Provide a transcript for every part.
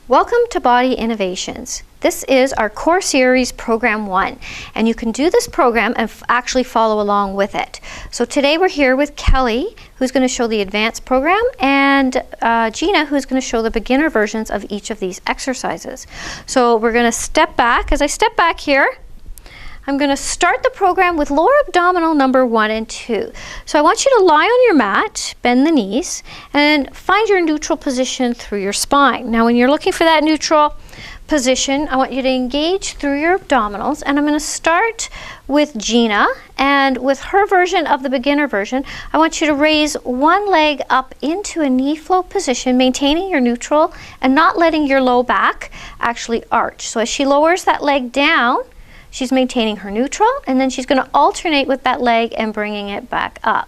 Welcome to Body Innovations. This is our core series, Program 1, and you can do this program and actually follow along with it. So today we're here with Kelly, who's going to show the advanced program, and Gina, who's going to show the beginner versions of each of these exercises. So we're going to step back. As I step back here, I'm going to start the program with lower abdominal number 1 and 2. So I want you to lie on your mat, bend the knees, and find your neutral position through your spine. Now when you're looking for that neutral position, I want you to engage through your abdominals, and I'm going to start with Gina, and with her version of the beginner version, I want you to raise one leg up into a knee float position, maintaining your neutral and not letting your low back actually arch. So as she lowers that leg down, she's maintaining her neutral, and then she's going to alternate with that leg and bringing it back up.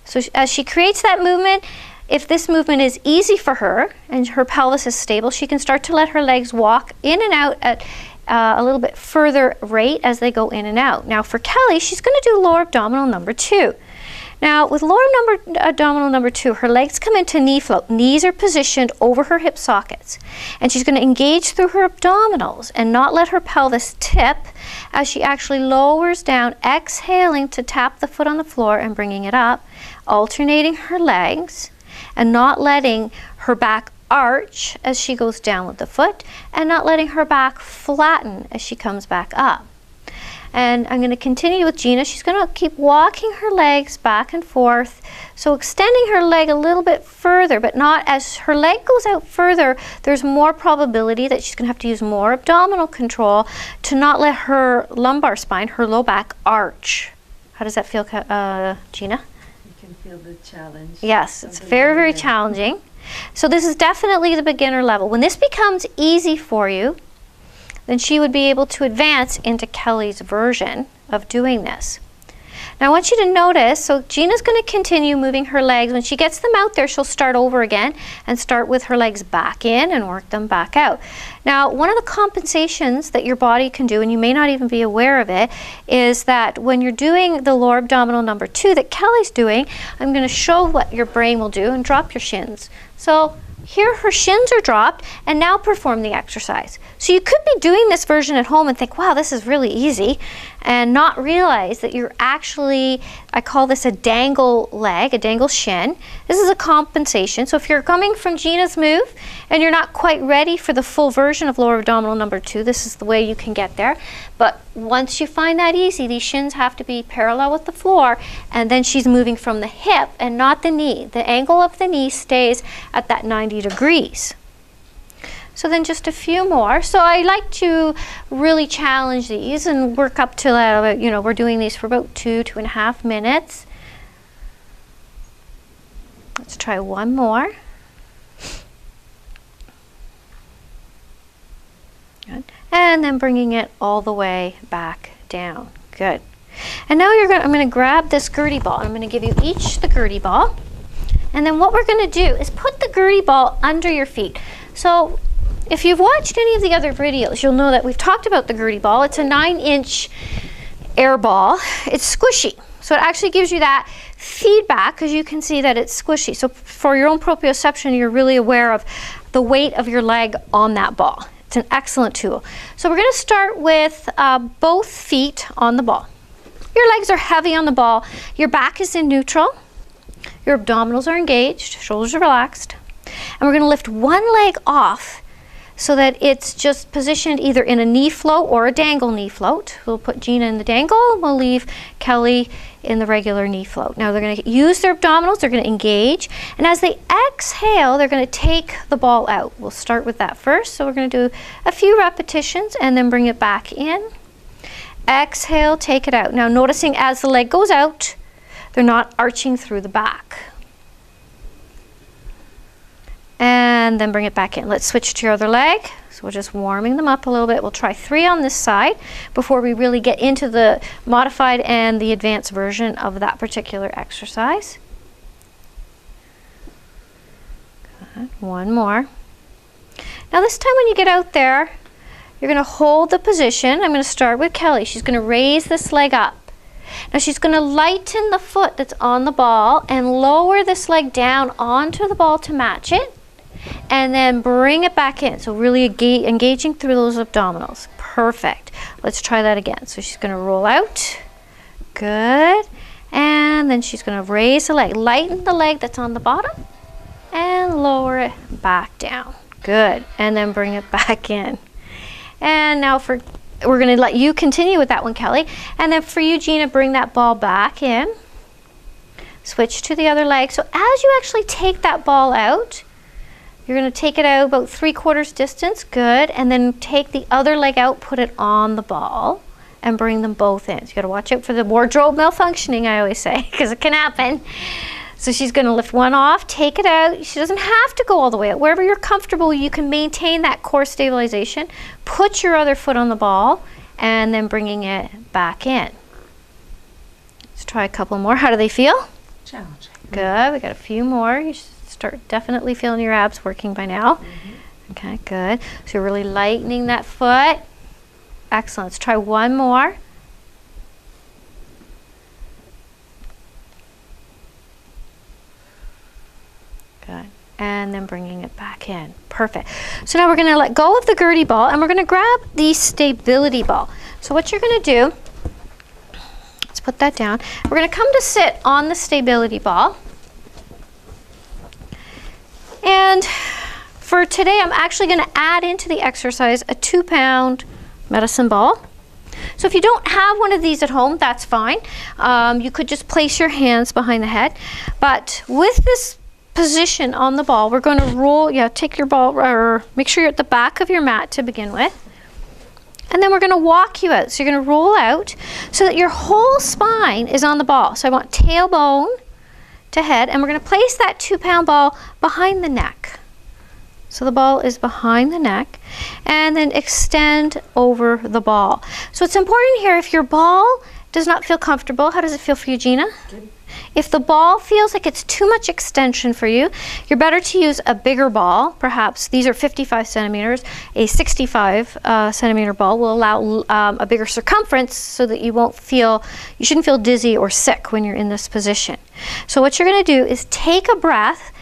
So as she creates that movement, if this movement is easy for her and her pelvis is stable, she can start to let her legs walk in and out at a little bit further rate as they go in and out. Now for Kelly, she's going to do lower abdominal number 2. Now with lower abdominal number 2, her legs come into knee float. Knees are positioned over her hip sockets. And she's going to engage through her abdominals and not let her pelvis tip as she actually lowers down, exhaling to tap the foot on the floor and bringing it up, alternating her legs and not letting her back arch as she goes down with the foot and not letting her back flatten as she comes back up. And I'm going to continue with Gina. She's going to keep walking her legs back and forth. So extending her leg a little bit further, but not as her leg goes out further, there's more probability that she's going to have to use more abdominal control to not let her lumbar spine, her low back, arch. How does that feel, Gina? You can feel the challenge. Yes, it's very, very challenging. So this is definitely the beginner level. When this becomes easy for you, then she would be able to advance into Kelly's version of doing this. Now I want you to notice, so Gina's going to continue moving her legs. When she gets them out there, she'll start over again and start with her legs back in and work them back out. Now one of the compensations that your body can do, and you may not even be aware of it, is that when you're doing the lower abdominal number 2 that Kelly's doing, I'm going to show what your brain will do, and drop your shins. So here her shins are dropped, and now perform the exercise. So you could be doing this version at home and think, wow, this is really easy, and not realize that you're actually, I call this a dangle leg, a dangle shin. This is a compensation. So if you're coming from Gina's move and you're not quite ready for the full version of lower abdominal number 2, this is the way you can get there. But once you find that easy, these shins have to be parallel with the floor, and then she's moving from the hip and not the knee. The angle of the knee stays at that 90 degrees. So then just a few more. So I like to really challenge these and work up to that, you know, we're doing these for about 2.5 minutes. Let's try one more. Good. And then bringing it all the way back down. Good. And now I'm going to grab this Gertie ball, and I'm going to give you each the Gertie ball. And then what we're going to do is put the Gertie ball under your feet. So if you've watched any of the other videos, you'll know that we've talked about the Gertie ball. It's a 9-inch air ball. It's squishy. So it actually gives you that feedback because you can see that it's squishy. So for your own proprioception, you're really aware of the weight of your leg on that ball. It's an excellent tool. So we're going to start with both feet on the ball. Your legs are heavy on the ball. Your back is in neutral. Your abdominals are engaged. Shoulders are relaxed. And we're going to lift one leg off so that it's just positioned either in a knee float or a dangle knee float. We'll put Gina in the dangle, and we'll leave Kelly in the regular knee float. Now they're going to use their abdominals, they're going to engage, and as they exhale, they're going to take the ball out. We'll start with that first. So we're going to do a few repetitions and then bring it back in. Exhale, take it out. Now noticing as the leg goes out, they're not arching through the back. And then bring it back in. Let's switch to your other leg. So we're just warming them up a little bit. We'll try 3 on this side before we really get into the modified and the advanced version of that particular exercise. Good. One more. Now this time when you get out there, you're going to hold the position. I'm going to start with Kelly. She's going to raise this leg up. Now she's going to lighten the foot that's on the ball and lower this leg down onto the ball to match it. and then bring it back in. So really engaging through those abdominals. Perfect. Let's try that again. So she's going to roll out. Good. And then she's going to raise the leg. Lighten the leg that's on the bottom and lower it back down. Good. And then bring it back in. And now we're going to let you continue with that one, Kelly. And then for you, Gina, bring that ball back in. Switch to the other leg. So as you actually take that ball out, you're going to take it out about 3/4 distance. Good. And then take the other leg out, put it on the ball, and bring them both in. So you got to watch out for the wardrobe malfunctioning, I always say, because it can happen. So she's going to lift one off, take it out. She doesn't have to go all the way out. Wherever you're comfortable, you can maintain that core stabilization. Put your other foot on the ball, and then bringing it back in. Let's try a couple more. How do they feel? Challenging. Good. We got a few more. You should start definitely feeling your abs working by now. Okay, good. So you're really lightening that foot. Excellent. Let's try one more. Good. And then bringing it back in. Perfect. So now we're going to let go of the Gertie ball and we're going to grab the stability ball. So what you're going to do, let's put that down. We're going to come to sit on the stability ball. And for today, I'm actually going to add into the exercise a 2-pound medicine ball. So if you don't have one of these at home, that's fine. You could just place your hands behind the head. But with this position on the ball, we're going to roll, take your ball, or make sure you're at the back of your mat to begin with. And then we're going to walk you out. So you're going to roll out so that your whole spine is on the ball. So I want tailbone to head, and we're going to place that 2-pound ball behind the neck. So the ball is behind the neck, and then extend over the ball. So it's important here, if your ball does not feel comfortable, how does it feel for you, Gina? Good. If the ball feels like it's too much extension for you, you're better to use a bigger ball. Perhaps these are 55 centimeters. A 65 centimeter ball will allow a bigger circumference so that you shouldn't feel dizzy or sick when you're in this position. So what you're going to do is take a breath.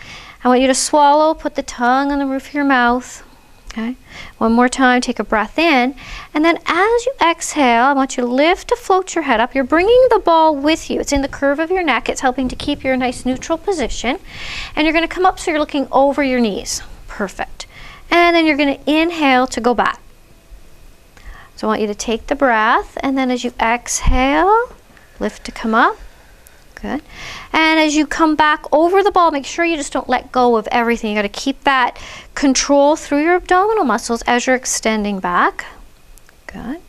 I want you to swallow, put the tongue on the roof of your mouth. Okay. One more time, take a breath in. And then as you exhale, I want you to lift to float your head up. You're bringing the ball with you. It's in the curve of your neck. It's helping to keep your nice neutral position. And you're going to come up so you're looking over your knees. Perfect. And then you're going to inhale to go back. So I want you to take the breath. And then as you exhale, lift to come up. Good. And as you come back over the ball, make sure you just don't let go of everything. You got to keep that control through your abdominal muscles as you're extending back. Good.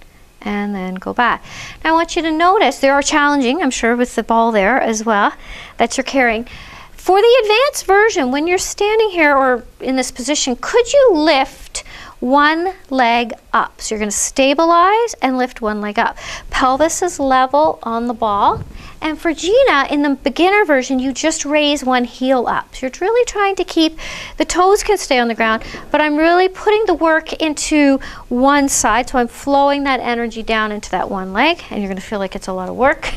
And then go back. Now I want you to notice, they are challenging, I'm sure, with the ball there as well that you're carrying. For the advanced version, when you're standing here or in this position, could you lift one leg up? So you're going to stabilize and lift one leg up. Pelvis is level on the ball. And for Gina, in the beginner version, you just raise one heel up. So you're really trying to keep, the toes can stay on the ground, but I'm really putting the work into one side. So I'm flowing that energy down into that one leg, and you're going to feel like it's a lot of work.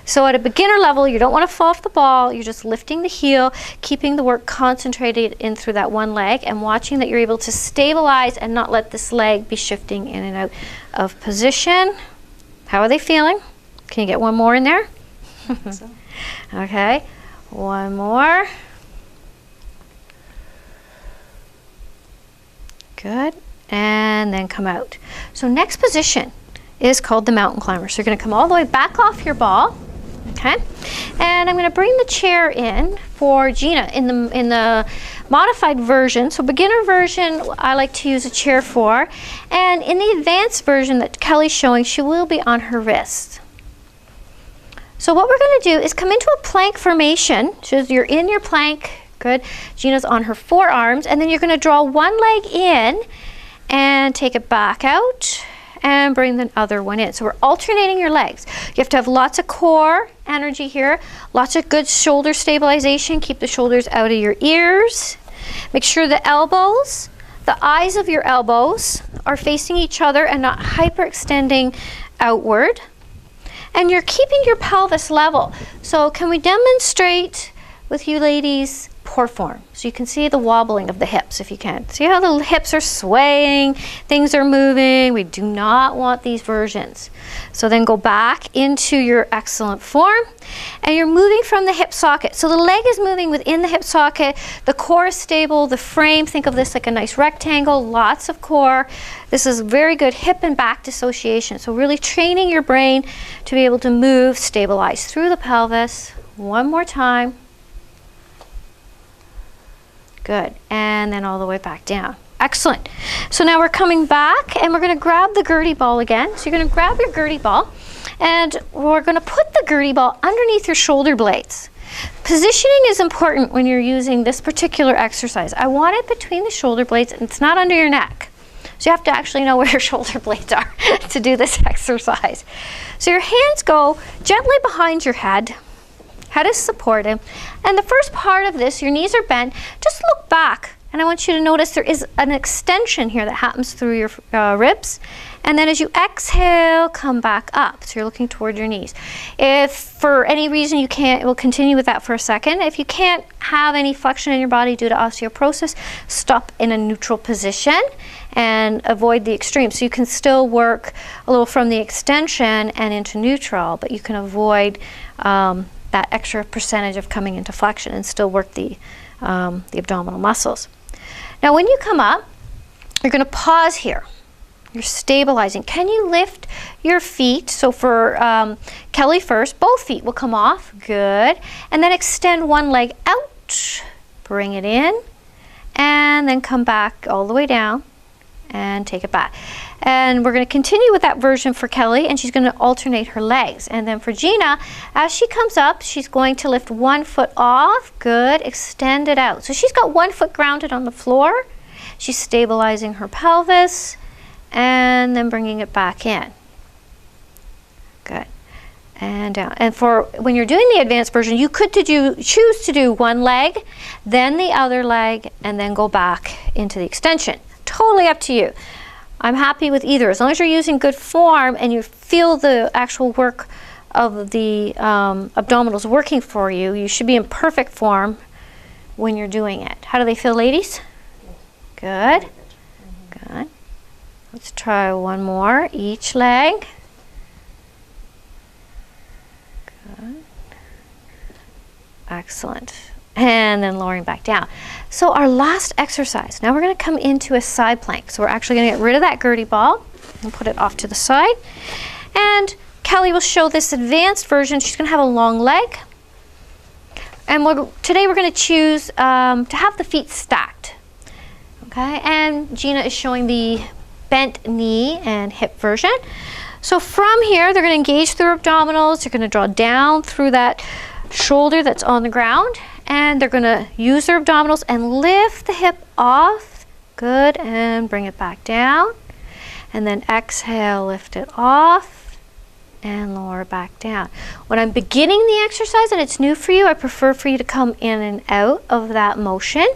So at a beginner level, you don't want to fall off the ball. You're just lifting the heel, keeping the work concentrated in through that one leg, and watching that you're able to stabilize and not let this leg be shifting in and out of position. How are they feeling? Can you get one more in there? So. Okay, one more. Good, and then come out. So next position is called the mountain climber. So you're going to come all the way back off your ball. Okay, and I'm going to bring the chair in for Gina in the modified version. So beginner version, I like to use a chair for, and in the advanced version that Kelly's showing, she will be on her wrist. So what we're going to do is come into a plank formation. So you're in your plank. Good. Gina's on her forearms, and then you're going to draw one leg in and take it back out and bring the other one in. So we're alternating your legs. You have to have lots of core energy here, lots of good shoulder stabilization. Keep the shoulders out of your ears. Make sure the elbows, the eyes of your elbows are facing each other and not hyperextending outward. And you're keeping your pelvis level. So can we demonstrate with you ladies poor form. So you can see the wobbling of the hips if you can. See how the hips are swaying, things are moving. We do not want these versions. So then go back into your excellent form, and you're moving from the hip socket. So the leg is moving within the hip socket, the core is stable, the frame, think of this like a nice rectangle, lots of core. This is very good hip and back dissociation. So really training your brain to be able to move, stabilize through the pelvis. One more time. Good, and then all the way back down. Excellent. So now we're coming back and we're going to grab the Gertie ball again. So you're going to grab your Gertie ball and we're going to put the Gertie ball underneath your shoulder blades. Positioning is important when you're using this particular exercise. I want it between the shoulder blades and it's not under your neck. So you have to actually know where your shoulder blades are to do this exercise. So your hands go gently behind your head. Head is supported. And the first part of this, your knees are bent. Just look back. And I want you to notice there is an extension here that happens through your ribs. And then as you exhale, come back up. So you're looking toward your knees. If for any reason you can't, we'll continue with that for a second. If you can't have any flexion in your body due to osteoporosis, stop in a neutral position and avoid the extreme. So you can still work a little from the extension and into neutral, but you can avoid that extra percentage of coming into flexion and still work the abdominal muscles. Now when you come up, you're going to pause here. You're stabilizing. Can you lift your feet? So for Kelly first, both feet will come off. Good. And then extend one leg out. Bring it in. And then come back all the way down and take it back. And we're going to continue with that version for Kelly, and she's going to alternate her legs. And then for Gina, as she comes up, she's going to lift one foot off. Good. Extend it out. So she's got one foot grounded on the floor. She's stabilizing her pelvis and then bringing it back in. Good. And down. And for when you're doing the advanced version, you could choose to do one leg, then the other leg, and then go back into the extension. Totally up to you. I'm happy with either. As long as you're using good form and you feel the actual work of the abdominals working for you, you should be in perfect form when you're doing it. How do they feel, ladies? Good. Good. Let's try one more. Each leg. Good. Excellent. And then lowering back down. So our last exercise, now we're going to come into a side plank. So we're actually going to get rid of that Gertie ball and put it off to the side. And Kelly will show this advanced version. She's going to have a long leg. And today we're going to choose to have the feet stacked. Okay, and Gina is showing the bent knee and hip version. So from here, they're going to engage through abdominals. They're going to draw down through that shoulder that's on the ground. And they're going to use their abdominals and lift the hip off. Good. And bring it back down. And then exhale, lift it off and lower back down. When I'm beginning the exercise and it's new for you, I prefer for you to come in and out of that motion.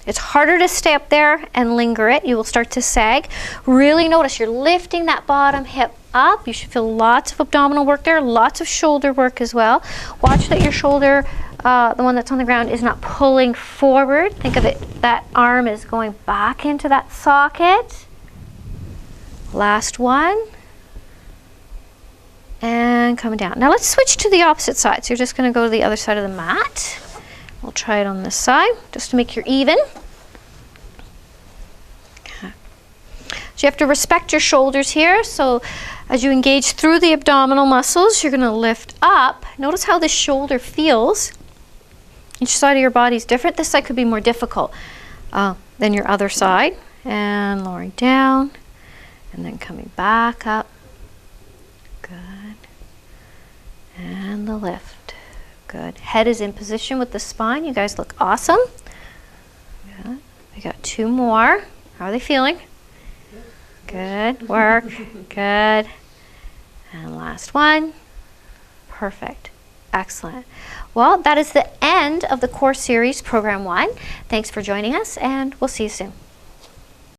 It's harder to stay up there and linger it. You will start to sag. Really notice you're lifting that bottom hip up. You should feel lots of abdominal work there, lots of shoulder work as well. Watch that your shoulder, the one that's on the ground, is not pulling forward. Think of it, that arm is going back into that socket. Last one. And coming down. Now let's switch to the opposite side. So you're just going to go to the other side of the mat. We'll try it on this side, just to make you even. Okay. So you have to respect your shoulders here. So as you engage through the abdominal muscles, you're going to lift up. Notice how the shoulder feels. Each side of your body is different. This side could be more difficult than your other side. And lowering down, and then coming back up. Good. And the lift. Good. Head is in position with the spine. You guys look awesome. Good. We got two more. How are they feeling? Good work. Good. And last one. Perfect. Excellent. Well, that is the end of the Core Series Program 1. Thanks for joining us, and we'll see you soon.